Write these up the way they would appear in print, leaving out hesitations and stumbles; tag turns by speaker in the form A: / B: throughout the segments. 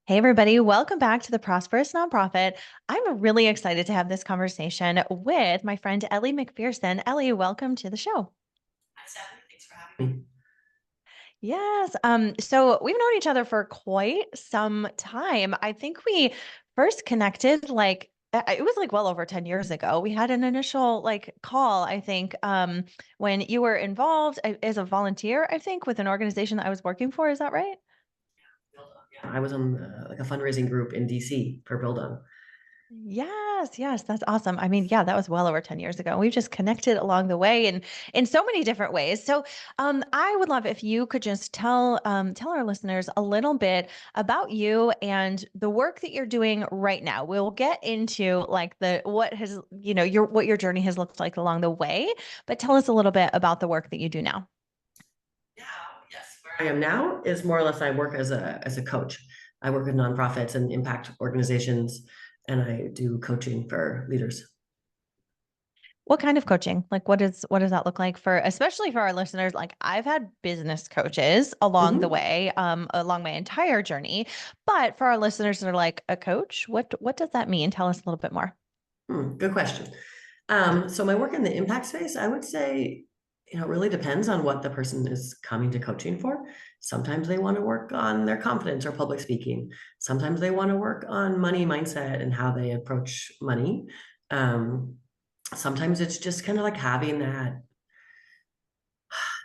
A: Hey, everybody, welcome back to the Prosperous Nonprofit. I'm really excited to have this conversation with my friend Ellie McPherson. Ellie, welcome to the show.
B: Hi, Stephanie. Thanks for having me.
A: Yes. So we've known each other for quite some time. I think we first connected it was like well over 10 years ago. We had an initial call, I think, when you were involved as a volunteer, I think, with an organization that I was working for. Is that right?
B: Yeah, I was on like a fundraising group in DC for Build On.
A: Yes, yes, that's awesome. I mean, yeah, that was well over 10 years ago. We've just connected along the way and in so many different ways. So, I would love if you could just tell our listeners a little bit about you and the work that you're doing right now. We'll get into like the what has, what your journey has looked like along the way, but tell us a little bit about the work that you do now.
B: Yeah, yes. Where I am now is more or less I work as a coach. I work with nonprofits and impact organizations, and I do coaching for leaders.
A: What kind of coaching? Like what does that look like for especially for our listeners? Like I've had business coaches along the
B: Mhm.
A: way, along my entire journey. But for our listeners that are like a coach, what does that mean? Tell us a little bit more.
B: Good question. So my work in the impact space, I would say, it really depends on what the person is coming to coaching for. Sometimes they want to work on their confidence or public speaking. Sometimes they want to work on money mindset and how they approach money. Um, Sometimes it's just kind of like having that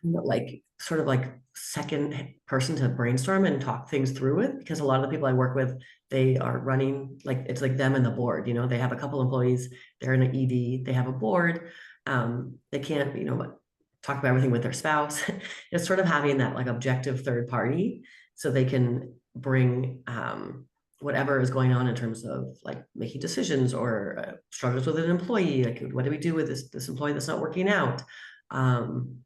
B: like sort of like second person to brainstorm and talk things through with, because a lot of the people I work with, they are running, like it's like them and the board. They have a couple employees, they're in an ED, they have a board. They can't, talk about everything with their spouse. It's sort of having that like objective third party so they can bring whatever is going on in terms of like making decisions or struggles with an employee. Like, what do we do with this employee that's not working out? um,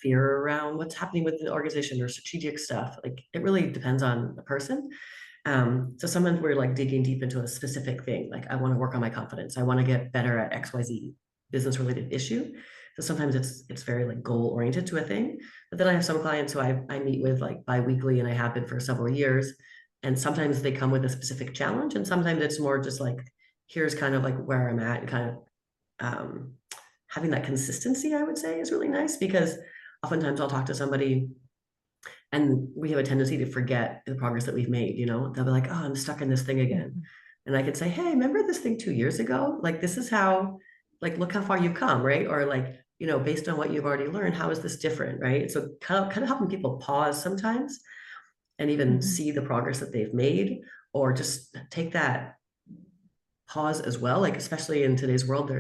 B: Fear around what's happening with the organization or strategic stuff. Like, it really depends on the person. So sometimes we're like digging deep into a specific thing. Like, I want to work on my confidence. I want to get better at XYZ business related issue. So sometimes it's very like goal oriented to a thing. But then I have some clients who I meet with like bi-weekly, and I have been for several years. And sometimes they come with a specific challenge, and sometimes it's more just like, here's kind of like where I'm at, and kind of um, having that consistency, I would say, is really nice, because oftentimes I'll talk to somebody and we have a tendency to forget the progress that we've made. They'll be like, oh, I'm stuck in this thing again.
A: Mhm.
B: And I could say, hey, remember this thing 2 years ago? Like, this is how, like, look how far you've come, right? Or like, based on what you've already learned, how is this different, right? So kind of helping people pause sometimes and even
A: Mhm.
B: see the progress that they've made, or just take that pause as well. Like, especially in today's world,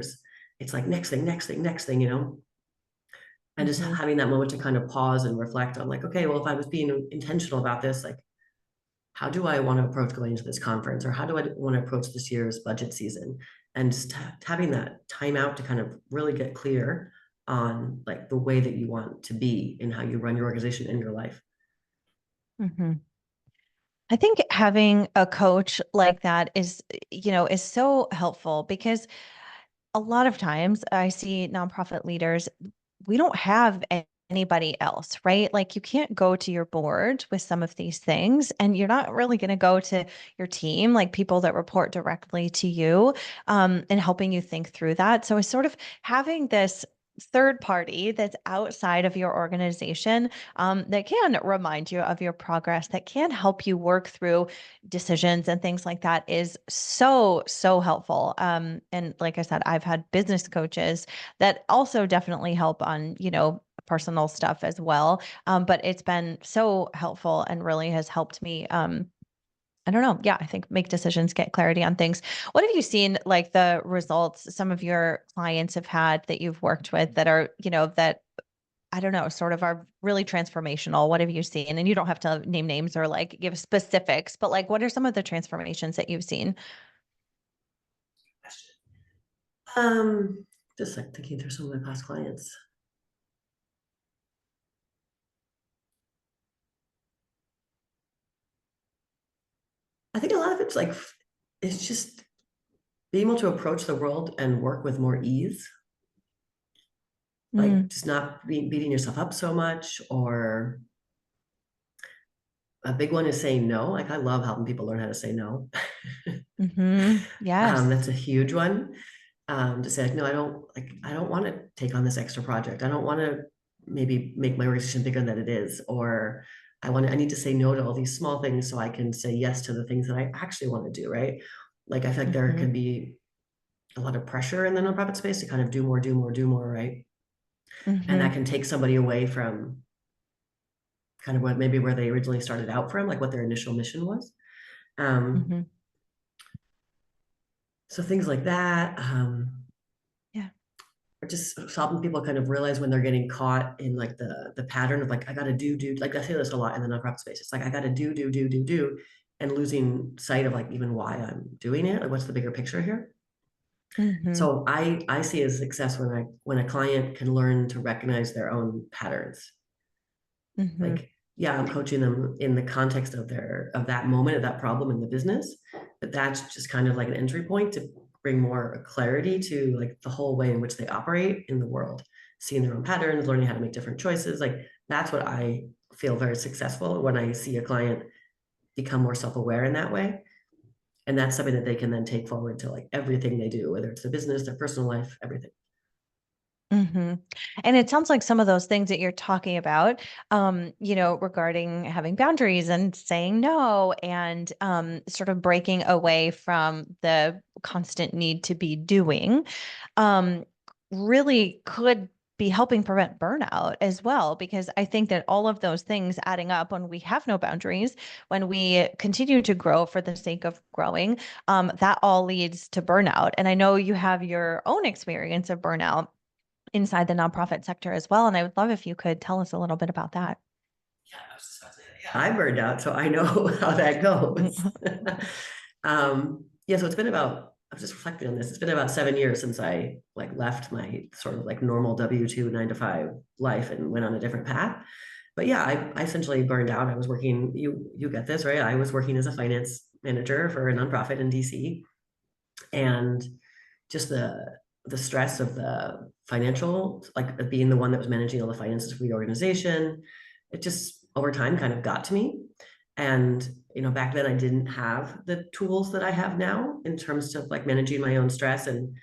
B: it's like next thing, next thing, next thing, and just
A: Mhm.
B: having that moment to kind of pause and reflect on, like, okay, well, if I was being intentional about this, like, how do I want to approach going into this conference, or how do I want to approach this year's budget season? And just having that time out to kind of really get clear on like the way that you want to be and how you run your organization in your life.
A: Mhm. I think having a coach like that is so helpful because a lot of times I see nonprofit leaders, we don't have anybody else, right? Like you can't go to your board with some of these things, and you're not really going to go to your team, like people that report directly to you, and helping you think through that. So it's sort of having this third party that's outside of your organization, that can remind you of your progress, that can help you work through decisions and things like that is so, so helpful. And like I said, I've had business coaches that also definitely help on, personal stuff as well. But it's been so helpful and really has helped me. I don't know. Yeah, I think make decisions, get clarity on things. What have you seen like the results some of your clients have had that you've worked with that are, that I don't know, sort of are really transformational? What have you seen? And you don't have to name names or like give specifics, but like what are some of the transformations that you've seen?
B: Um, just like thinking through some of my past clients. I think a lot of it's like, it's just being able to approach the world and work with more ease, like
A: Mm,
B: just not beating yourself up so much, or A big one is saying no. Like I love helping people learn how to say no. That's
A: Yes.
B: a huge one. To say like, no, I don't want to take on this extra project. I don't want to maybe make my organization bigger than it is, or I need to say no to all these small things so I can say yes to the things that I actually want to do, right? Like I feel like there
A: Hmm.
B: can be a lot of pressure in the nonprofit space to kind of do more, do more, do more, right? And that
A: Hmm.
B: can take somebody away from kind of what maybe where they originally started out from, like what their initial mission was. Um,
A: Hmm.
B: so things like that.
A: Yeah.
B: Or just helping people kind of realize when they're getting caught in like the pattern of like I gotta do like I say this a lot in the nonprofit space. It's like I gotta do, and losing sight of like even why I'm doing it. Like what's the bigger picture here?
A: Hmm.
B: So I see as success when a client can learn to recognize their own patterns.
A: Hmm.
B: Like yeah, I'm coaching them in the context of that moment of that problem in the business, but that's just kind of like an entry point to bring more clarity to like the whole way in which they operate in the world, seeing their own patterns, learning how to make different choices. Like that's what I feel very successful when I see a client become more self-aware in that way. And that's something that they can then take forward to like everything they do, whether it's their business, their personal life, everything.
A: Hmm. And it sounds like some of those things that you're talking about, regarding having boundaries and saying no and sort of breaking away from the constant need to be doing, um, really could be helping prevent burnout as well. Because I think that all of those things adding up when we have no boundaries, when we continue to grow for the sake of growing, that all leads to burnout. And I know you have your own experience of burnout inside the nonprofit sector as well. And I would love if you could tell us a little bit about that.
B: Yeah, I was just about to say that. Yeah, I burned out, so I know how that goes. Yeah, so it's been about, I was just reflecting on this. It's been about 7 years since I like left my sort of like normal W-2 9 to 5 life and went on a different path. But yeah, I essentially burned out. I was working, you get this, right? I was working as a finance manager for a nonprofit in DC, and just the stress of the financial, like being the one that was managing all the finances for the organization, it just over time kind of got to me. And back then I didn't have the tools that I have now in terms of like managing my own stress and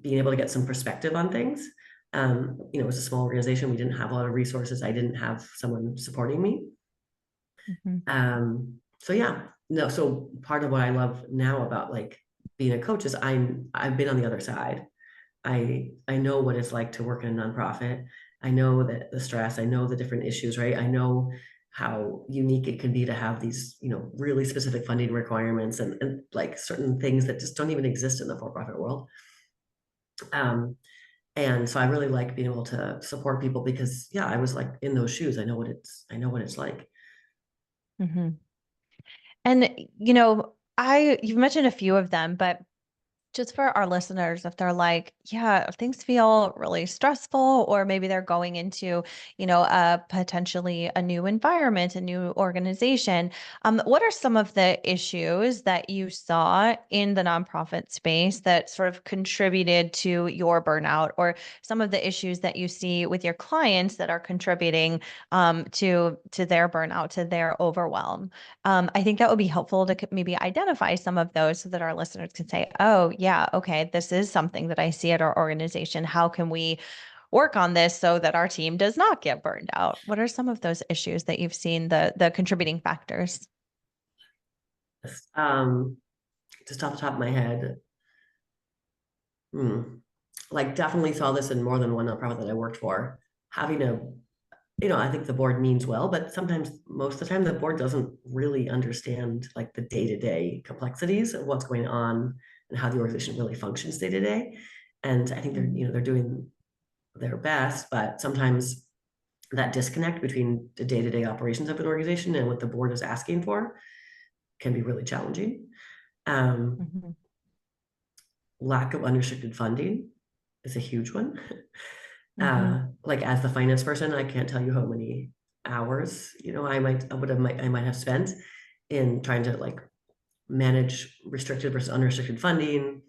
B: being able to get some perspective on things. It was a small organization. We didn't have a lot of resources. I didn't have someone supporting me.
A: Mhm.
B: So yeah, no, so part of what I love now about like being a coach is I've been on the other side. I know what it's like to work in a nonprofit. I know that the stress, I know the different issues, right? I know how unique it can be to have these, really specific funding requirements and like certain things that just don't even exist in the for-profit world. Um, and so I really like being able to support people because yeah, I was like in those shoes. I know what it's like.
A: Mhm. And, you've mentioned a few of them, but just for our listeners, if they're like, yeah, things feel really stressful, or maybe they're going into, potentially a new environment, a new organization, what are some of the issues that you saw in the nonprofit space that sort of contributed to your burnout, or some of the issues that you see with your clients that are contributing to their burnout, to their overwhelm? I think that would be helpful to maybe identify some of those so that our listeners can say, oh, yeah, okay, this is something that I see at our organization. How can we work on this so that our team does not get burned out? What are some of those issues that you've seen, the contributing factors?
B: Um, just off the top of my head, hmm, like definitely saw this in more than one nonprofit that I worked for. Having I think the board means well, but sometimes most of the time the board doesn't really understand like the day-to-day complexities of what's going on and how the organization really functions day to day. And I think
A: Mhm.
B: they're doing their best, but sometimes that disconnect between the day-to-day operations of an organization and what the board is asking for can be really challenging. Um,
A: Mhm.
B: Lack of unrestricted funding is a huge one.
A: Mhm.
B: Like as the finance person, I can't tell you how many hours, I might have spent in trying to like manage restricted versus unrestricted funding,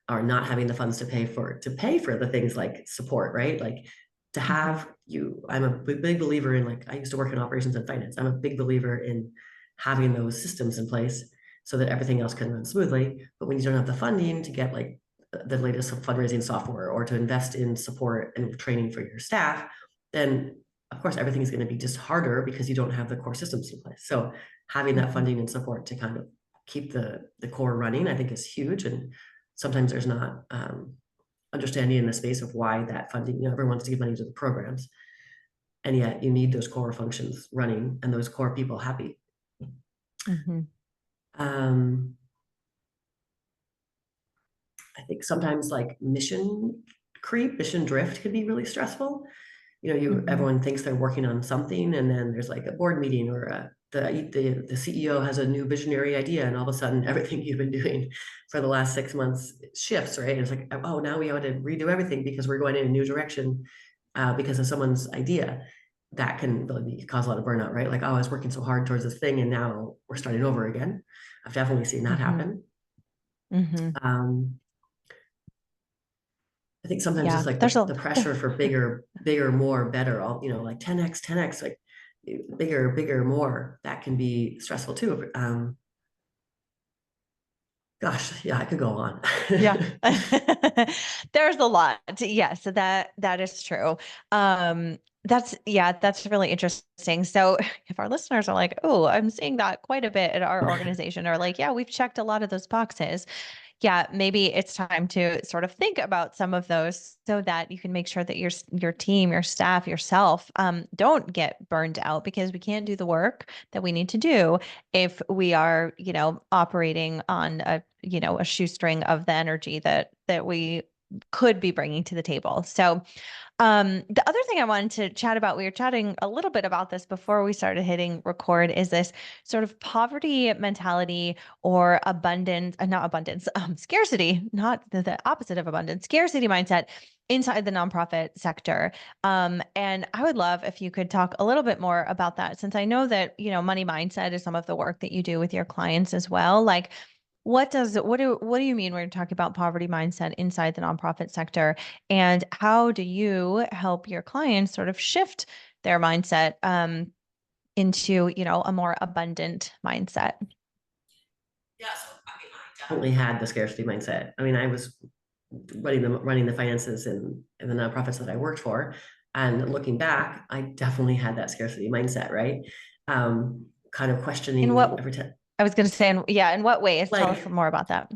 B: or not having the funds to pay for the things like support, right? Like to have you, I'm a big believer in, like, I used to work in operations and finance. I'm a big believer in having those systems in place so that everything else can run smoothly. But when you don't have the funding to get like the latest fundraising software or to invest in support and training for your staff, then of course everything is going to be just harder because you don't have the core systems in place. So having that funding and support to kind of keep the core running, I think, is huge. And sometimes there's not understanding in the space of why that funding, everyone wants to give money to the programs, and yet you need those core functions running and those core people happy. I think sometimes like mission creep, mission drift can be really stressful. Everyone thinks they're working on something, and then there's like a board meeting or the CEO has a new visionary idea, and all of a sudden everything you've been doing for the last 6 months shifts, right? It's like, oh, now we ought to redo everything because we're going in a new direction because of someone's idea. That can really cause a lot of burnout, right? Like, oh, I was working so hard towards this thing, and now we're starting over again. I've definitely seen that happen. I think sometimes just like the pressure for bigger, more, better, all, like 10x, like bigger, more, that can be stressful too. Gosh, yeah, I could go on.
A: Yeah. There's a lot. Yes, that is true. That's really interesting. So if our listeners are like, oh, I'm seeing that quite a bit at our organization, or like, yeah, we've checked a lot of those boxes. Yeah, maybe it's time to sort of think about some of those so that you can make sure that your team, your staff, yourself don't get burned out, because we can't do the work that we need to do if we are, operating on a shoestring of the energy that we could be bringing to the table. So the other thing I wanted to chat about, we were chatting a little bit about this before we started hitting record, is this sort of poverty mentality or not abundance, scarcity, not the opposite of abundance, scarcity mindset inside the nonprofit sector. And I would love if you could talk a little bit more about that, since I know that, money mindset is some of the work that you do with your clients as well. Like, what do you mean when you're talking about poverty mindset inside the nonprofit sector, and how do you help your clients sort of shift their mindset into, a more abundant mindset?
B: Yeah, so I definitely had the scarcity mindset. I mean, I was running the finances in the nonprofits that I worked for, and looking back, I definitely had that scarcity mindset, right? Kind of questioning every time.
A: I was going to say, in what ways? Tell us
B: Like,
A: more about that.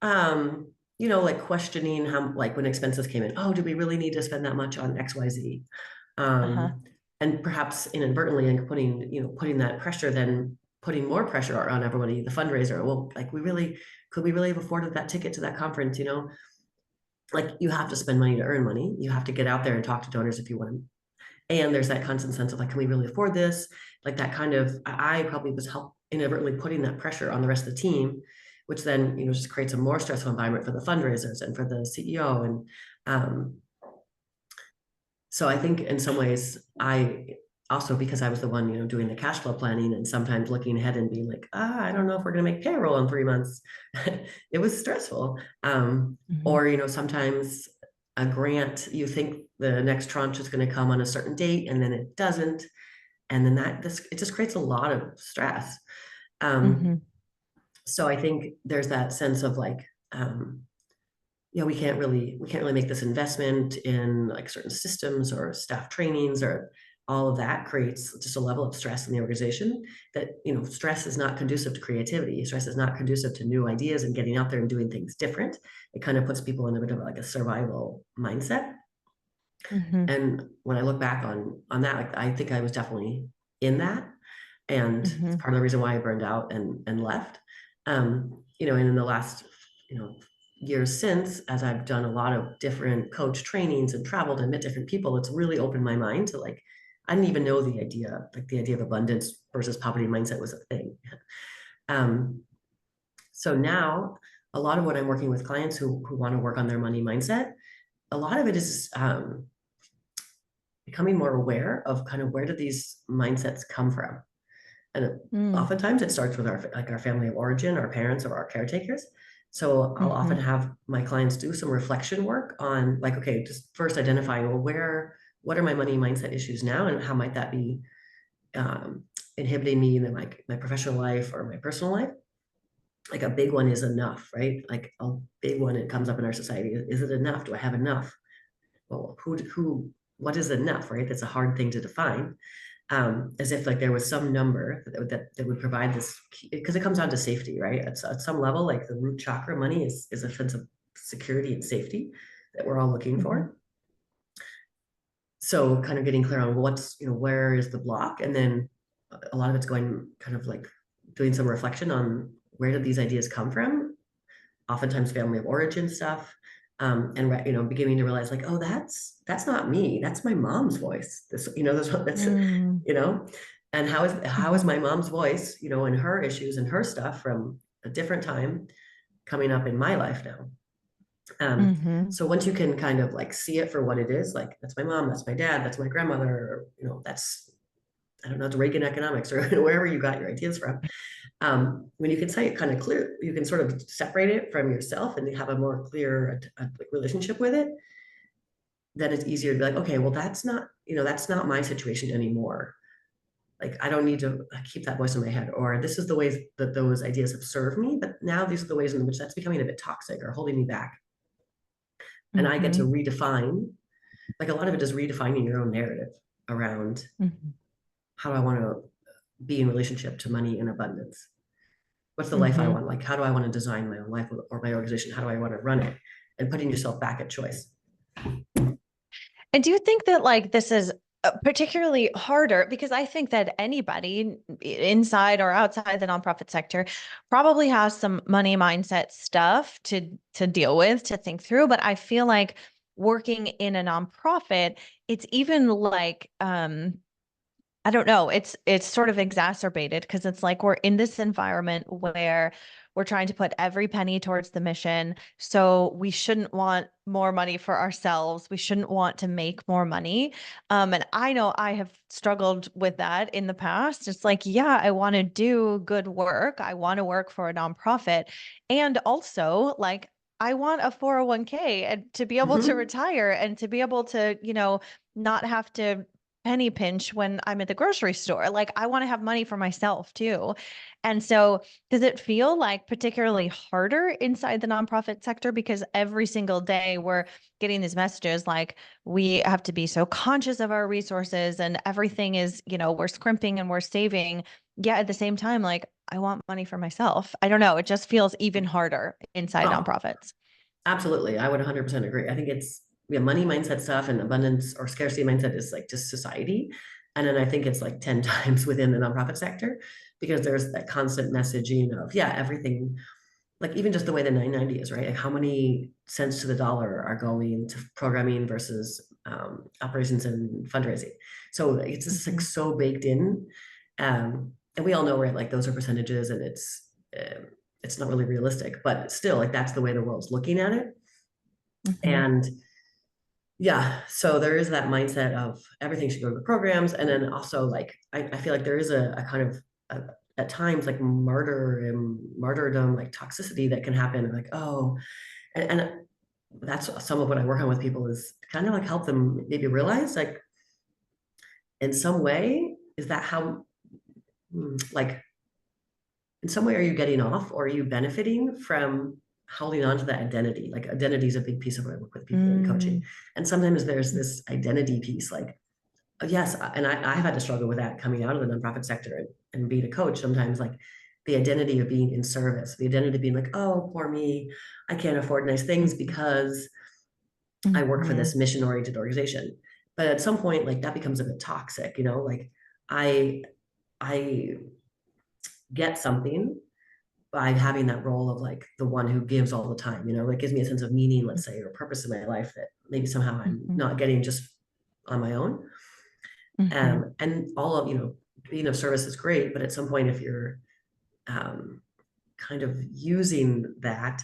B: like questioning how, like when expenses came in, oh, do we really need to spend that much on XYZ? And perhaps inadvertently, and putting that pressure, then putting more pressure on everybody, the fundraiser. Well, like, could we really have afforded that ticket to that conference? Like, you have to spend money to earn money. You have to get out there and talk to donors if you want. And there's that constant sense of like, can we really afford this? Like that kind of, I probably was inadvertently putting that pressure on the rest of the team, which then, just creates a more stressful environment for the fundraisers and for the CEO. And so I think in some ways, I also, because I was the one, doing the cash flow planning and sometimes looking ahead and being like, I don't know if we're going to make payroll in 3 months. It was stressful. Or, sometimes a grant, you think the next tranche is going to come on a certain date, and then it doesn't. And then it just creates a lot of stress. So I think there's that sense of like, we can't really make this investment in like certain systems or staff trainings, or all of that creates just a level of stress in the organization that, stress is not conducive to creativity. Stress is not conducive to new ideas and getting out there and doing things different. It kind of puts people in a bit of like a survival mindset. And when I look back on that, like, I think I was definitely in that. And it's part of the reason why I burned out and left. And in the last, years since, as I've done a lot of different coach trainings and traveled and met different people, it's really opened my mind to like, I didn't even know the idea of abundance versus poverty mindset was a thing. So now a lot of what I'm working with clients who want to work on their money mindset, a lot of it is becoming more aware of kind of where do these mindsets come from. And oftentimes it starts with our family of origin, our parents or our caretakers. So I'll often have my clients do some reflection work on like, okay, just first identifying, well, what are my money mindset issues now, and how might that be inhibiting me in my professional life or my personal life? Like a big one is enough, right? Like a big one, it comes up in our society. Is it enough? Do I have enough? Well, what is enough, right? That's a hard thing to define. As if like there was some number that would provide this, because it comes down to safety, right? At some level, like the root chakra money is a sense of security and safety that we're all looking for. So kind of getting clear on what's, where is the block? And then a lot of it's going kind of like doing some reflection on where did these ideas come from? Oftentimes family of origin stuff. And beginning to realize like, oh, that's not me. That's my mom's voice. And how is my mom's voice, and her issues and her stuff from a different time coming up in my life now. So once you can kind of like see it for what it is, like that's my mom, that's my dad, that's my grandmother, or, that's, I don't know, it's Reagan economics or wherever you got your ideas from. When you can say it kind of clear, you can sort of separate it from yourself and have a more clear relationship with it. Then it's easier to be like, okay, well, that's not my situation anymore. Like, I don't need to keep that voice in my head, or this is the ways that those ideas have served me, but now these are the ways in which that's becoming a bit toxic or holding me back. And I get to redefine, like a lot of it is redefining your own narrative around how I want to be in relationship to money and abundance. What's the life I want? Like, how do I want to design my own life or my organization? How do I want to run it? And putting yourself back at choice.
A: And do you think that like this is particularly harder, because I think that anybody inside or outside the nonprofit sector probably has some money mindset stuff to deal with, to think through. But I feel like working in a nonprofit, it's even like I don't know, it's sort of exacerbated, because it's like we're in this environment where we're trying to put every penny towards the mission. So we shouldn't want more money for ourselves. We shouldn't want to make more money. And I know I have struggled with that in the past. It's like, yeah, I want to do good work. I want to work for a nonprofit. And also, like, I want a 401k and to be able to retire and to be able to, not have to penny pinch when I'm at the grocery store. Like, I want to have money for myself too. And so does it feel like particularly harder inside the nonprofit sector? Because every single day we're getting these messages like we have to be so conscious of our resources and everything is, we're scrimping and we're saving. Yet at the same time, like, I want money for myself. I don't know. It just feels even harder inside nonprofits.
B: Absolutely. I would 100% agree. I think it's money mindset stuff and abundance or scarcity mindset is like just society. And then I think it's like 10 times within the nonprofit sector, because there's that constant messaging of, everything, like even just the way the 990 is, right? Like how many cents to the dollar are going to programming versus operations and fundraising. So it's just like so baked in. And we all know, right, like those are percentages and it's not really realistic, but still like that's the way the world's looking at it. And so there is that mindset of everything should go to the programs. And then also like, I feel like there is a kind of at times like martyrdom, like toxicity that can happen. Like, oh, and that's some of what I work on with people is kind of like help them maybe realize like in some way, is that how, like, in some way, are you getting off or are you benefiting from holding on to that identity? Like identity is a big piece of what I work with people in coaching. And sometimes there's this identity piece, like, yes, and I've had to struggle with that coming out of the nonprofit sector and being a coach sometimes, like the identity of being in service, the identity of being like, oh, poor me, I can't afford nice things because I work for this mission-oriented organization. But at some point, like that becomes a bit toxic, like I get something by having that role of like the one who gives all the time, it gives me a sense of meaning, let's say, or purpose in my life that maybe somehow I'm not getting just on my own. And all of, being of service is great, but at some point, if you're kind of using that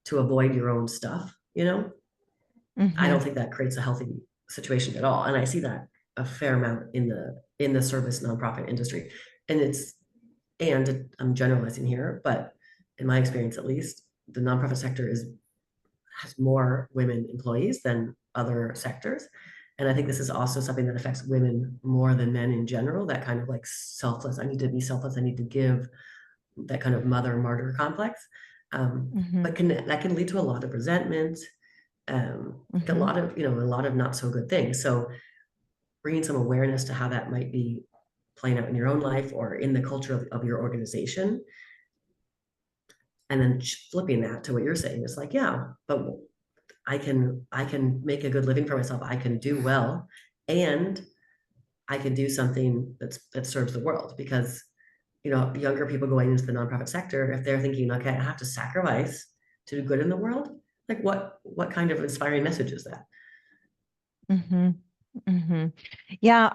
B: to avoid your own stuff, I don't think that creates a healthy situation at all. And I see that a fair amount in the service nonprofit industry. And I'm generalizing here, but in my experience, at least, the nonprofit sector has more women employees than other sectors. And I think this is also something that affects women more than men in general, that kind of like selfless, I need to be selfless, I need to give, that kind of mother martyr complex. But that can lead to a lot of resentment, a lot of, a lot of not so good things. So bringing some awareness to how that might be playing out in your own life or in the culture of your organization. And then flipping that to what you're saying, it's like, yeah, but I can make a good living for myself. I can do well, and I can do something that serves the world. Because younger people going into the nonprofit sector, if they're thinking, okay, I have to sacrifice to do good in the world, like what kind of inspiring message is that?
A: Yeah,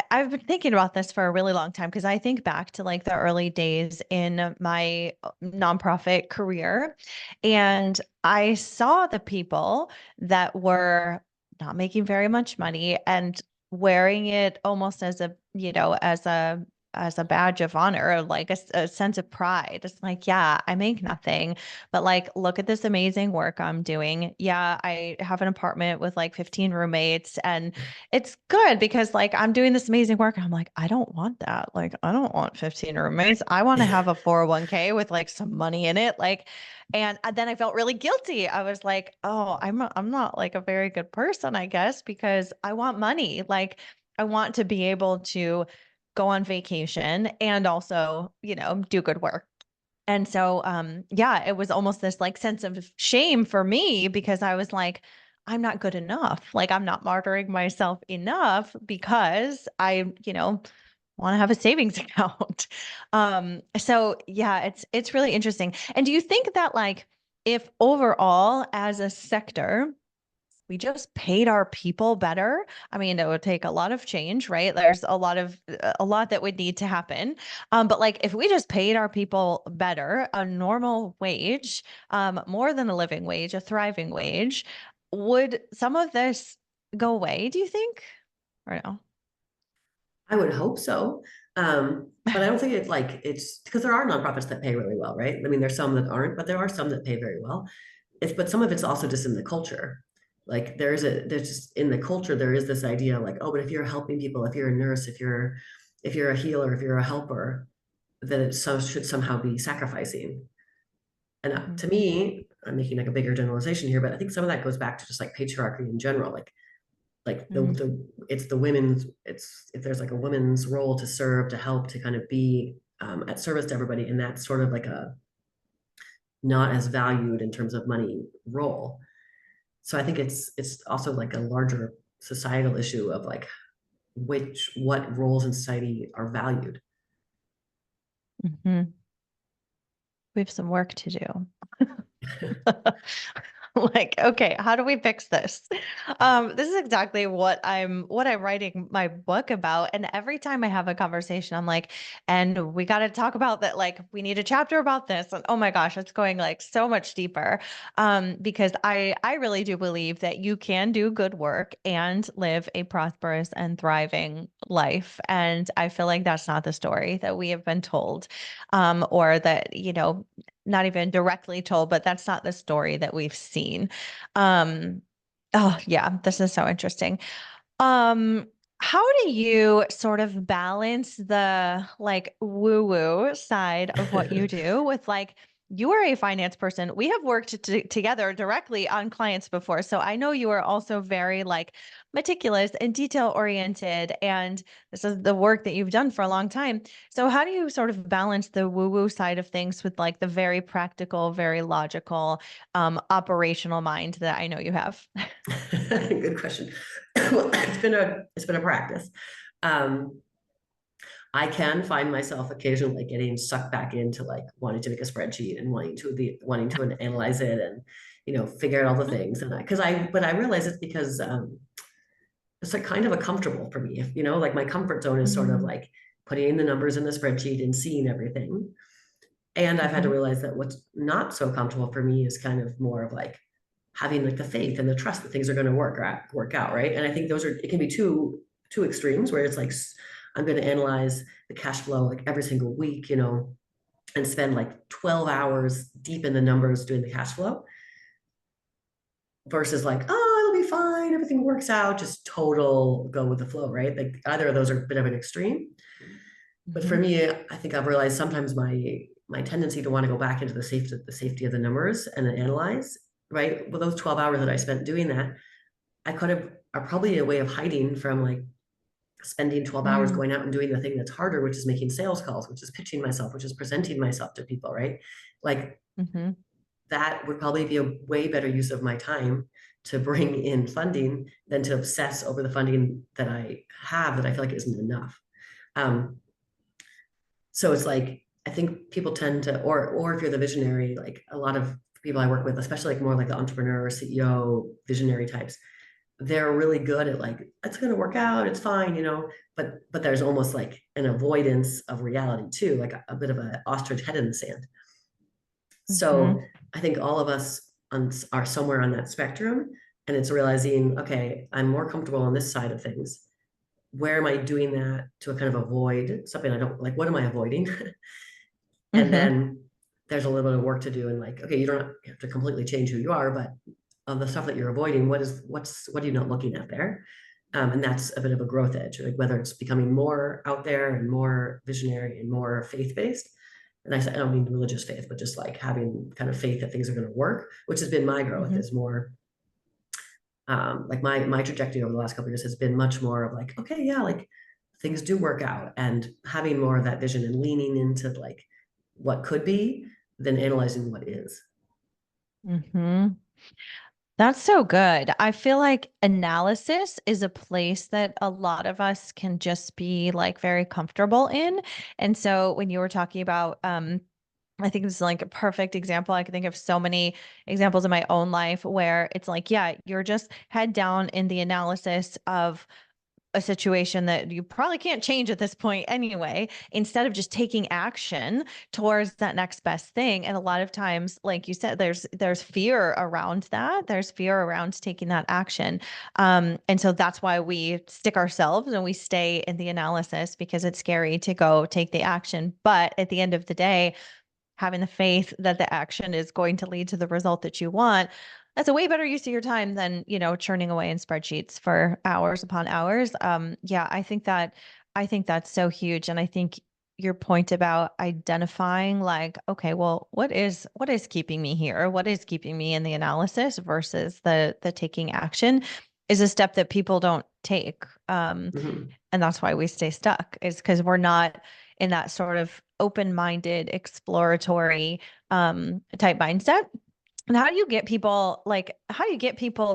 A: I've been thinking about this for a really long time because I think back to like the early days in my nonprofit career, and I saw the people that were not making very much money and wearing it almost as a, as a badge of honor, like a sense of pride. It's like, yeah, I make nothing, but like, look at this amazing work I'm doing. Yeah, I have an apartment with like 15 roommates, and it's good because like I'm doing this amazing work. And I'm like, I don't want that. Like, I don't want 15 roommates. I want to have a 401k with like some money in it. Like, and then I felt really guilty. I was like, oh, I'm not like a very good person, I guess, because I want money. Like, I want to be able to go on vacation and also, do good work. And so, yeah, it was almost this like sense of shame for me because I was like, I'm not good enough. Like, I'm not martyring myself enough because I, want to have a savings account. So yeah, it's really interesting. And do you think that like if overall as a sector, we just paid our people better? I mean, it would take a lot of change, right? There's a lot that would need to happen. But like if we just paid our people better, a normal wage, more than a living wage, a thriving wage, would some of this go away, do you think? Or no?
B: I would hope so. But I don't think it's because there are nonprofits that pay really well, right? I mean, there's some that aren't, but there are some that pay very well. But some of it's also just in the culture. Like there's just in the culture, there is this idea like, oh, but if you're helping people, if you're a nurse, if you're a healer, if you're a helper, then should somehow be sacrificing. And
A: Mhm.
B: to me, I'm making like a bigger generalization here, but I think some of that goes back to just like patriarchy in general. Like
A: Mhm.
B: it's the women's, it's if there's like a woman's role to serve, to help, to kind of be at service to everybody, and that's sort of like a not as valued in terms of money role. So I think it's also like a larger societal issue of like what roles in society are valued.
A: Mhm. We have some work to do. Like, okay, how do we fix this? This is exactly what I'm writing my book about. And every time I have a conversation, I'm like, and we got to talk about that. Like, we need a chapter about this. And oh my gosh, it's going like so much deeper. Because I really do believe that you can do good work and live a prosperous and thriving life. And I feel like that's not the story that we have been told. Or that, not even directly told, but that's not the story that we've seen. Um, oh yeah, this is so interesting. Um, how do you sort of balance the like woo-woo side of what you do with like you are a finance person. We have worked together directly on clients before. So I know you are also very like meticulous and detail oriented. And this is the work that you've done for a long time. So how do you sort of balance the woo-woo side of things with like the very practical, very logical, operational mind that I know you have?
B: Good question. Well, it's been a practice. Um, I can find myself occasionally getting sucked back into like wanting to make a spreadsheet and wanting to analyze it and figure out all the things. And but I realize it's because it's like kind of a comfortable for me. Like my comfort zone is sort of
A: Mm-hmm.
B: like putting in the numbers in the spreadsheet and seeing everything. And I've had to realize that what's not so comfortable for me is kind of more of like having like the faith and the trust that things are going to work out, right? And I think it can be two extremes where it's like I'm going to analyze the cash flow like every single week, and spend like 12 hours deep in the numbers doing the cash flow versus like, oh, it'll be fine. fine, everything works out, just total go with the flow, right? Like either of those are a bit of an extreme. But for me, I think I've realized sometimes my tendency to want to go back into the safety of the numbers and then analyze, right? Well, those 12 hours that I spent doing that, I could have are probably a way of hiding from like spending 12 hours
A: Mm-hmm.
B: going out and doing the thing that's harder, which is making sales calls, which is pitching myself, which is presenting myself to people, right? Like
A: Mm-hmm.
B: that would probably be a way better use of my time to bring in funding than to obsess over the funding that I have that I feel like isn't enough. Um, so it's like I think people tend to, or if you're the visionary, like a lot of people I work with, especially like more like the entrepreneur, CEO, visionary types, they're really good at like it's going to work out, it's fine, but there's almost like an avoidance of reality too, like a bit of an ostrich head in the sand. So
A: Mm-hmm.
B: I think all of us are somewhere on that spectrum, and it's realizing, okay, I'm more comfortable on this side of things. Where am I doing that to kind of avoid something I don't like? What am I avoiding? And
A: Mm-hmm.
B: then there's a little bit of work to do, and like, okay, you don't have to completely change who you are, but of the stuff that you're avoiding, what are you not looking at there? And that's a bit of a growth edge, like whether it's becoming more out there and more visionary and more faith-based. And I don't mean religious faith, but just like having kind of faith that things are going to work, which has been my growth,
A: Mm-hmm.
B: is more like my trajectory over the last couple of years has been much more of like, okay, yeah, like things do work out, and having more of that vision and leaning into like what could be than analyzing what is.
A: Mm-hmm. That's so good. I feel like analysis is a place that a lot of us can just be like very comfortable in. And so when you were talking about, I think this is like a perfect example. I can think of so many examples in my own life where it's like, yeah, you're just head down in the analysis of a situation that you probably can't change at this point anyway, instead of just taking action towards that next best thing. And a lot of times, like you said, there's fear around that. There's fear around taking that action. And so that's why we stick ourselves and we stay in the analysis, because it's scary to go take the action. But at the end of the day, having the faith that the action is going to lead to the result that you want, that's a way better use of your time than, churning away in spreadsheets for hours upon hours. Yeah, I think that's so huge. And I think your point about identifying like, okay, well, what is keeping me here? What is keeping me in the analysis versus the taking action is a step that people don't take.
B: Mhm.
A: And that's why we stay stuck, is because we're not in that sort of open-minded, exploratory type mindset. And how do you get people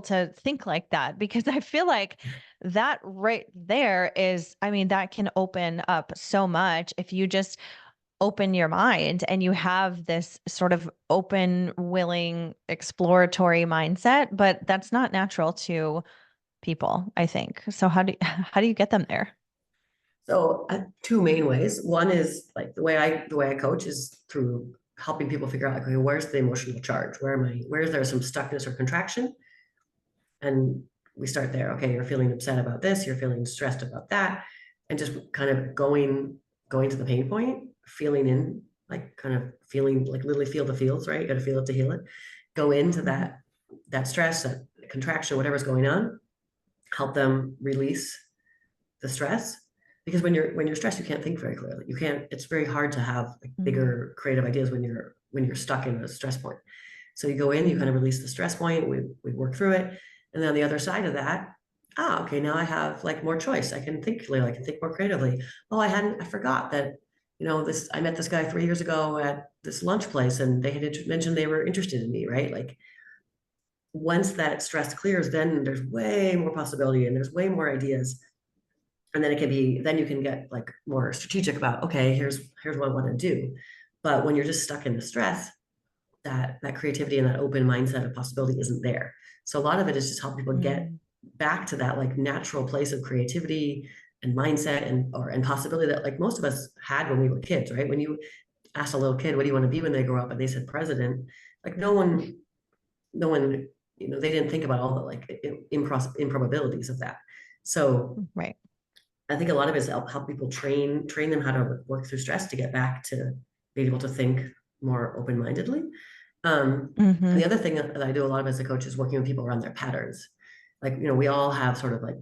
A: to think like that? Because I feel like that right there is, I mean, that can open up so much if you just open your mind and you have this sort of open, willing, exploratory mindset, but that's not natural to people, I think. So how do you get them there?
B: So two main ways. One is like the way I coach is through helping people figure out like, okay, where's the emotional charge? Where is there some stuckness or contraction? And we start there. Okay, you're feeling upset about this, you're feeling stressed about that, and just kind of going to the pain point, feeling in, like kind of feeling like literally feel the feels, right? You got to feel it to heal it. Go into
A: Mhm.
B: that stress, that contraction, whatever's going on, help them release the stress. Because when you're stressed, you can't think very clearly. You can't, it's very hard to have like
A: Mm,
B: bigger creative ideas when you're stuck in a stress point. So you go in, you kind
A: mhm,
B: of release the stress point, we work through it. And then on the other side of that, okay, now I have like more choice. I can think clearly, I can think more creatively. Oh, I forgot that, I met this guy 3 years ago at this lunch place and they had mentioned they were interested in me, right? Like once that stress clears, then there's way more possibility and there's way more ideas. And then then you can get like more strategic about, okay, here's what I want to do. But when you're just stuck in the stress, that creativity and that open mindset of possibility isn't there. So a lot of it is just help people get
A: mm,
B: back to that like natural place of creativity and mindset and possibility that like most of us had when we were kids, right? When you asked a little kid, what do you want to be when they grow up? And they said president, like no one, they didn't think about all the like improbabilities of that. So
A: right.
B: I think a lot of it is help people train them how to work through stress to get back to being able to think more open-mindedly. And
A: Mhm,
B: the other thing that I do a lot of as a coach is working with people around their patterns. like, we all have sort of like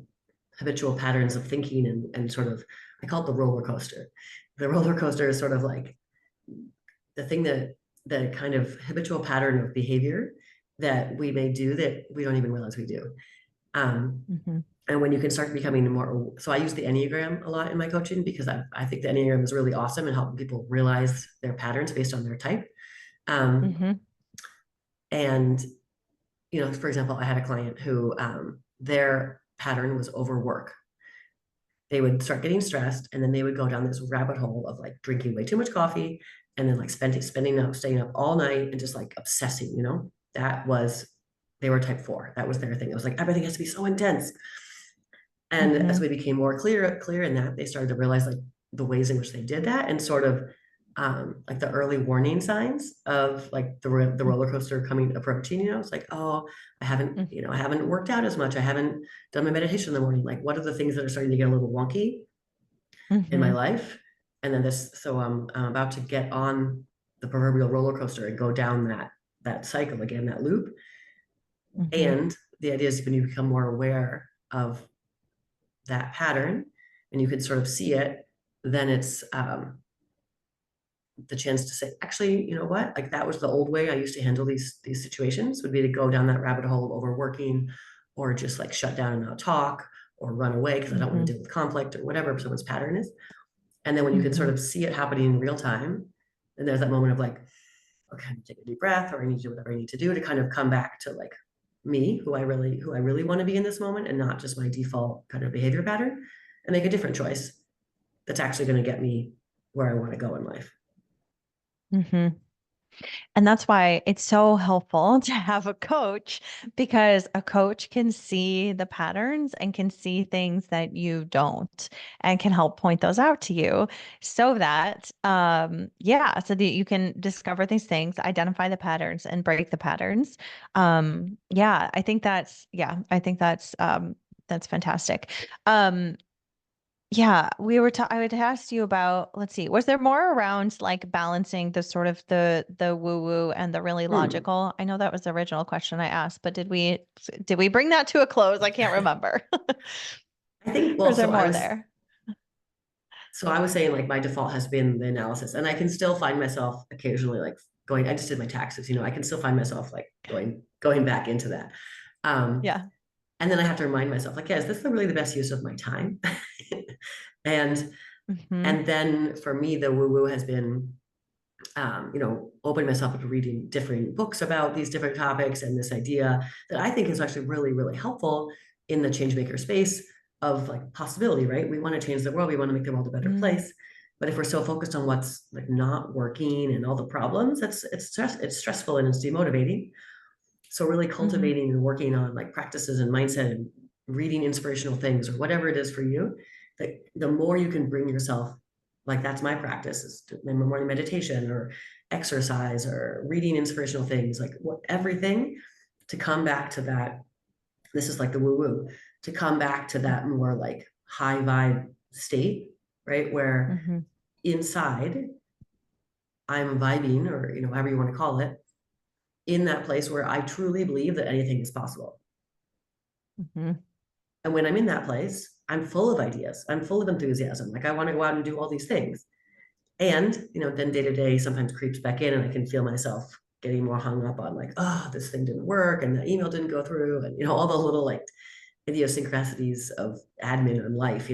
B: habitual patterns of thinking and sort of, I call it the roller coaster. The roller coaster is sort of like the thing that the kind of habitual pattern of behavior that we may do that we don't even realize we do.
A: Mm-hmm.
B: And when you can start becoming more, so I use the Enneagram a lot in my coaching because I think the Enneagram is really awesome in helping people realize their patterns based on their type. Um,
A: Mm-hmm.
B: and, for example, I had a client who their pattern was overwork. They would start getting stressed and then they would go down this rabbit hole of like drinking way too much coffee and then like staying up all night and just like obsessing, that was, they were type 4. That was their thing. It was like, everything has to be so intense. And as
A: Mm-hmm.
B: we became more clear in that, they started to realize like the ways in which they did that and sort of like the early warning signs of like the roller coaster approaching. It's like, oh, I haven't worked out as much. I haven't done my meditation in the morning. Like, what are the things that are starting to get a little wonky in my
A: Mm-hmm.
B: life? And then so I'm about to get on the proverbial roller coaster and go down that cycle again, that loop.
A: Mm-hmm.
B: And the idea is when you become more aware of that pattern and you can sort of see it, then it's the chance to say, actually, you know what? Like that was the old way I used to handle these situations, would be to go down that rabbit hole of overworking or just like shut down and not talk or run away because I don't want
A: Mm-hmm.
B: to deal with conflict or whatever someone's pattern is. And then when you can sort
A: Mm-hmm.
B: of see it happening in real time, then there's that moment of like, okay, I'm take a deep breath, or I need to do whatever I need to do to kind of come back to like me, who I really want to be in this moment and not just my default kind of behavior pattern, and make a different choice that's actually going to get me where I want to go in life.
A: Mm-hmm. And that's why it's so helpful to have a coach, because a coach can see the patterns and can see things that you don't and can help point those out to you so that so that you can discover these things, identify the patterns and break the patterns. I think that's fantastic. Yeah, I would ask you about, let's see, was there more around like balancing the sort of the woo-woo and the really
B: Hmm.
A: logical? I know that was the original question I asked, but did we bring that to a close? I can't remember.
B: I think,
A: Or
B: well,
A: is there more there?
B: so I was saying like my default has been the analysis, and I can still find myself occasionally like going, I just did my taxes, I can still find myself like going back into that. Um,
A: Yeah.
B: and then I have to remind myself, like, yeah, is this really the best use of my time? And
A: Mm-hmm.
B: and then for me, the woo-woo has been opening myself up to reading different books about these different topics and this idea that I think is actually really, really helpful in the change maker space of like possibility, right? We want to change the world, we want to make the world a better
A: Mm-hmm.
B: place. But if we're so focused on what's like not working and all the problems, it's stressful and it's demotivating. So really
A: Mm-hmm.
B: cultivating and working on like practices and mindset and reading inspirational things or whatever it is for you, that the more you can bring yourself, like that's my practice, is morning meditation or exercise or reading inspirational things, like everything to come back to that. This is like the woo woo, to come back to that more like high vibe state, right? Where
A: Mm-hmm.
B: inside I'm vibing, or however you want to call it, in that place where I truly believe that anything is possible.
A: Mm-hmm.
B: And when I'm in that place, I'm full of ideas. I'm full of enthusiasm. Like I want to go out and do all these things. And, then day to day sometimes creeps back in and I can feel myself getting more hung up on like, oh, this thing didn't work and the email didn't go through and, all the little like idiosyncrasies of admin and life.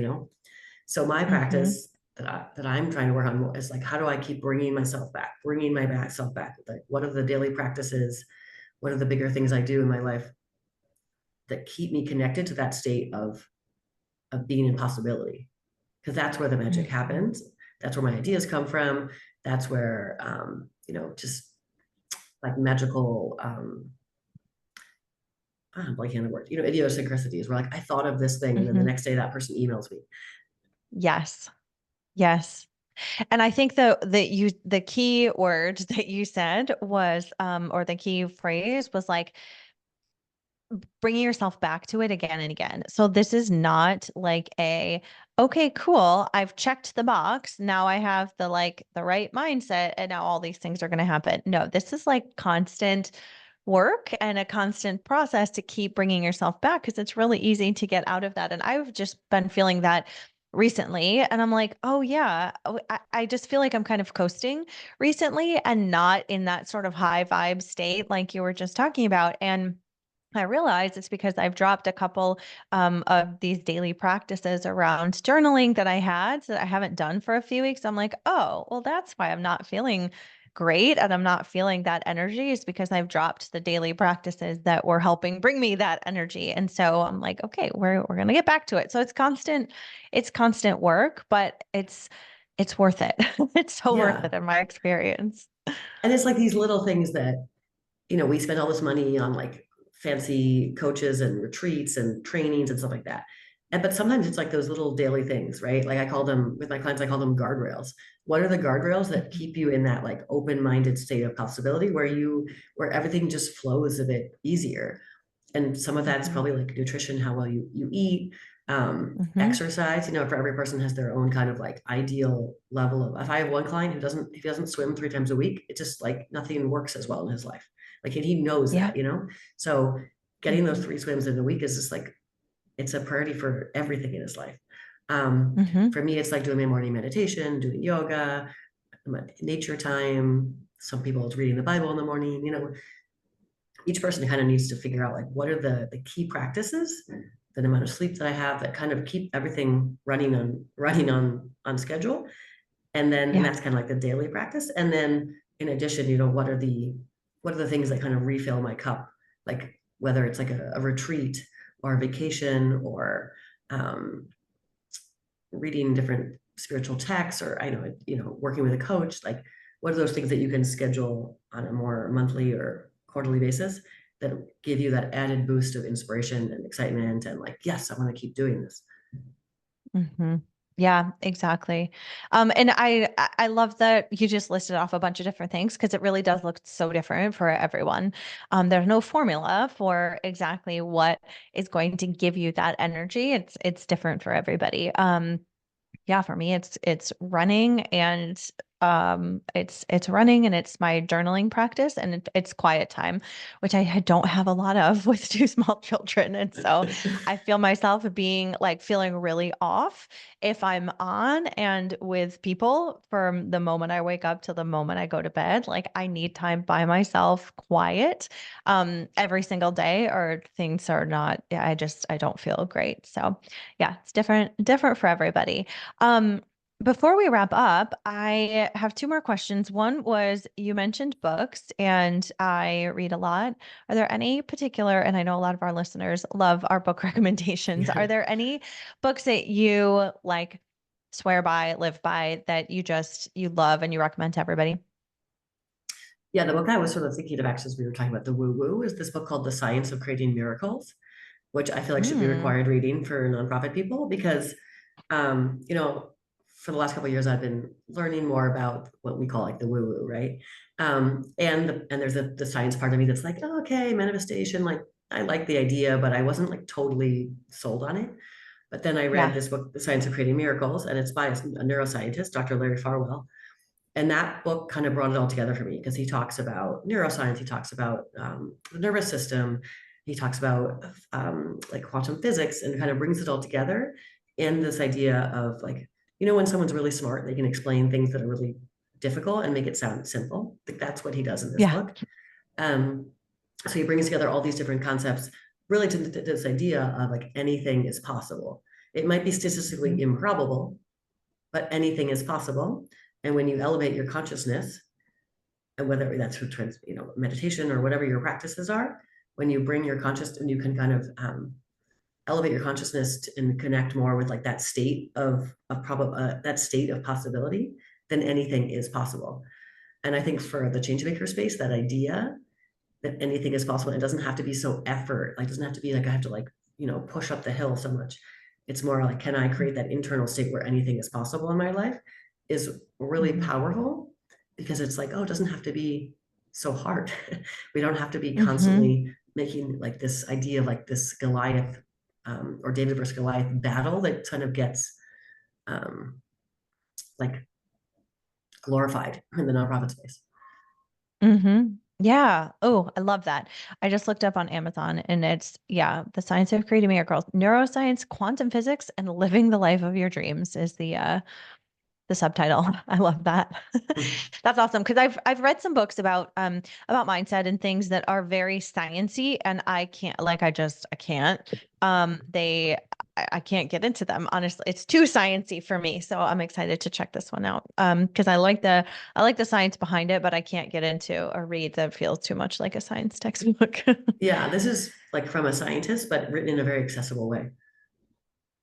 B: So my
A: Mm-hmm.
B: practice that I'm trying to work on is like, how do I keep bringing myself back, bringing my self back? Like, what are the daily practices? What are the bigger things I do in my life that keep me connected to that state of being in possibility? Because that's where the magic
A: Mm-hmm.
B: happens. That's where my ideas come from. That's where just like magical I'm blanking on the word, idiosyncrasies where like I thought of this thing and then the
A: Mm-hmm.
B: next day that person emails me.
A: Yes. Yes. And I think the key word that you said was, or the key phrase was like bringing yourself back to it again and again. So this is not like okay, cool, I've checked the box. Now I have the right mindset and now all these things are going to happen. No, this is like constant work and a constant process to keep bringing yourself back, because it's really easy to get out of that. And I've just been feeling that recently. And I'm like, oh, yeah, I just feel like I'm kind of coasting recently and not in that sort of high vibe state like you were just talking about. And I realize it's because I've dropped a couple of these daily practices around journaling that I had that I haven't done for a few weeks. I'm like, oh, well, that's why I'm not feeling great and I'm not feeling that energy, is because I've dropped the daily practices that were helping bring me that energy. And so I'm like, okay, we're gonna get back to it. So it's constant work, but it's worth it. It's so worth
B: Yeah.
A: it in my experience.
B: And it's like these little things that, we spend all this money on like fancy coaches and retreats and trainings and stuff like that. But sometimes it's like those little daily things, right? Like I call them with my clients, I call them guardrails. What are the guardrails that
A: Mhm.
B: keep you in that like open-minded state of possibility where everything just flows a bit easier? And some of that's
A: Mhm.
B: probably like nutrition, how well you eat,
A: Mhm.
B: exercise. For every person has their own kind of like ideal level of. If I have one client if he doesn't swim 3 times a week, it just like nothing works as well in his life. Like he knows
A: Yeah.
B: that. So getting those
A: Mhm.
B: 3 swims in a week is just like it's a priority for everything in his life.
A: Mhm.
B: For me, it's like doing my morning meditation, doing yoga, nature time. Some people it's reading the Bible in the morning. Each person kind of needs to figure out like what are the key practices, the amount of sleep that I have that kind of keep everything running on schedule. And
A: Yeah.
B: that's kind of like the daily practice. And then in addition, what are the things that kind of refill my cup? Like whether it's like a retreat or a vacation or um, reading different spiritual texts or I know, working with a coach, like what are those things that you can schedule on a more monthly or quarterly basis that give you that added boost of inspiration and excitement and like, yes, I want to keep doing this.
A: Hmm. Yeah, exactly. And I love that you just listed off a bunch of different things, because it really does look so different for everyone. There's no formula for exactly what is going to give you that energy. It's different for everybody. Yeah, for me it's running, and it's running, and it's my journaling practice, and it's quiet time, which I don't have a lot of with two small children. And so I feel myself being like feeling really off if I'm on and with people from the moment I wake up to the moment I go to bed. Like I need time by myself, quiet, every single day, or things are not, yeah, I don't feel great. So yeah, it's different for everybody. Um, Before we wrap up, I have two more questions. One was, you mentioned books, and I read a lot. Are there any particular, and I know a lot of our listeners love our book recommendations.
B: Yeah.
A: Are there any books that you like swear by, live by, that you love and you recommend to everybody?
B: Yeah, the book I was sort of thinking of actually as we were talking about the woo woo is this book called The Science of Creating Miracles, which I feel like should be
A: Mm,
B: required reading for nonprofit people because, um, you know, for the last couple of years, I've been learning more about what we call like the woo woo, right? And there's the science part of me that's like, oh, okay, manifestation, like I like the idea, but I wasn't like totally sold on it. But then I read
A: yeah.
B: this book, The Science of Creating Miracles, and it's by a neuroscientist, Dr. Larry Farwell. And that book kind of brought it all together for me because he talks about neuroscience, he talks about the nervous system, he talks about like quantum physics, and kind of brings it all together in this idea of like, when someone's really smart, they can explain things that are really difficult and make it sound simple. Like that's what he does in this
A: Yeah.
B: book. Um, so he brings together all these different concepts, really to this idea of like anything is possible. It might be statistically
A: Mhm.
B: improbable, but anything is possible. And when you elevate your consciousness, and whether that's through meditation or whatever your practices are, when you bring your conscious and you can kind of elevate your consciousness and connect more with like that state that state of possibility, then anything is possible. And I think for the change maker space, that idea that anything is possible, it doesn't have to be so effort, like it doesn't have to be like I have to like push up the hill so much. It's more like, can I create that internal state where anything is possible in my life, is really
A: Mhm.
B: powerful because it's like, oh, it doesn't have to be so hard. We don't have to be
A: Mhm.
B: constantly making like this idea of like this Goliath or David versus Goliath battle that kind of gets um, like glorified in the nonprofit space.
A: Mhm. Yeah. Oh, I love that. I just looked up on Amazon and it's, yeah, The Science of Creating Miracles, Neuroscience, Quantum Physics, and Living the Life of Your Dreams is the subtitle. I love that.
B: Mm.
A: That's awesome because I've read some books about mindset and things that are very sciencey and I can't like I can't they I can't get into them honestly. It's too sciencey for me. So I'm excited to check this one out. Because I like the science behind it, but I can't get into a read that feels too much like a science textbook.
B: Yeah, this is like from a scientist, but written in a very accessible way.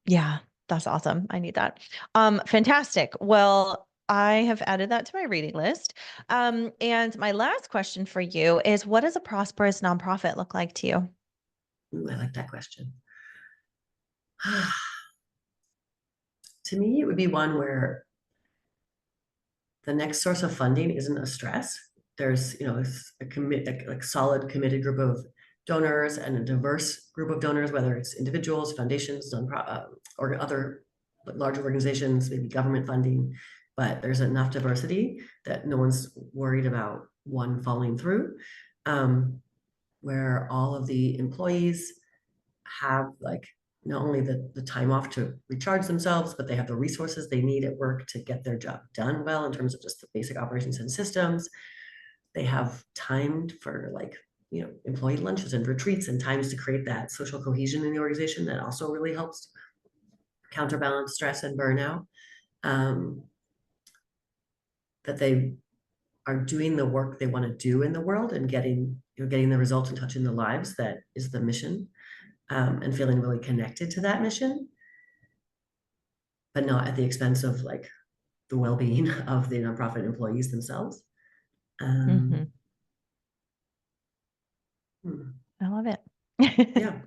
A: Yeah, that's awesome. I need that. Fantastic. Well, I have added that to my reading list. And my last question for you is what does a prosperous nonprofit look like to you?
B: Ooh, I like that question. To me, it would be one where the next source of funding isn't a stress. There's, a solid, committed group of donors and a diverse group of donors, whether it's individuals, foundations, or other larger organizations, maybe government funding. But there's enough diversity that no one's worried about one falling through, where all of the employees have like not only the time off to recharge themselves, but they have the resources they need at work to get their job done well in terms of just the basic operations and systems. They have time for like, employee lunches and retreats and times to create that social cohesion in the organization that also really helps counterbalance stress and burnout. Um, that they are doing the work they want to do in the world and getting the results and touching the lives that is the mission, and feeling really connected to that mission, but not at the expense of like the well-being of the nonprofit employees themselves. Um,
A: Hmm.
B: hmm,
A: I love it.
B: yeah,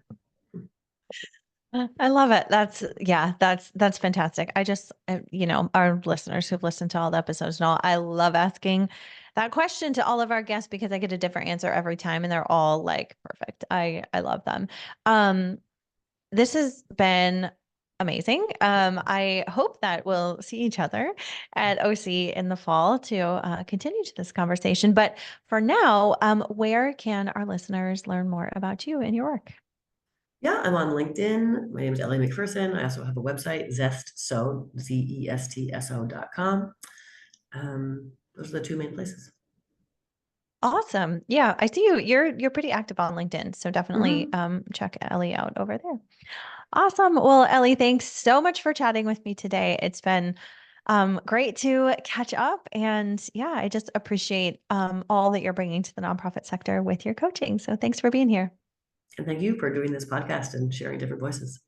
A: I love it. Yeah, that's fantastic. Our listeners who've listened to all the episodes know I love asking that question to all of our guests because I get a different answer every time and they're all like perfect. I love them. Um, this has been amazing. I hope that we'll see each other at OC in the fall to continue to this conversation. But for now, where can our listeners learn more about you and your work?
B: yeah. I'm on LinkedIn. My name is Elle McPherson. I also have a website, zestso.com. Those are the two main places.
A: Awesome. Yeah, I see you. You're pretty active on LinkedIn, so definitely
B: Mhm.
A: check Ellie out over there. Awesome. Well, Ellie, thanks so much for chatting with me today. It's been great to catch up, and yeah, I just appreciate all that you're bringing to the nonprofit sector with your coaching. So thanks for being here.
B: And thank you for doing this podcast and sharing different voices.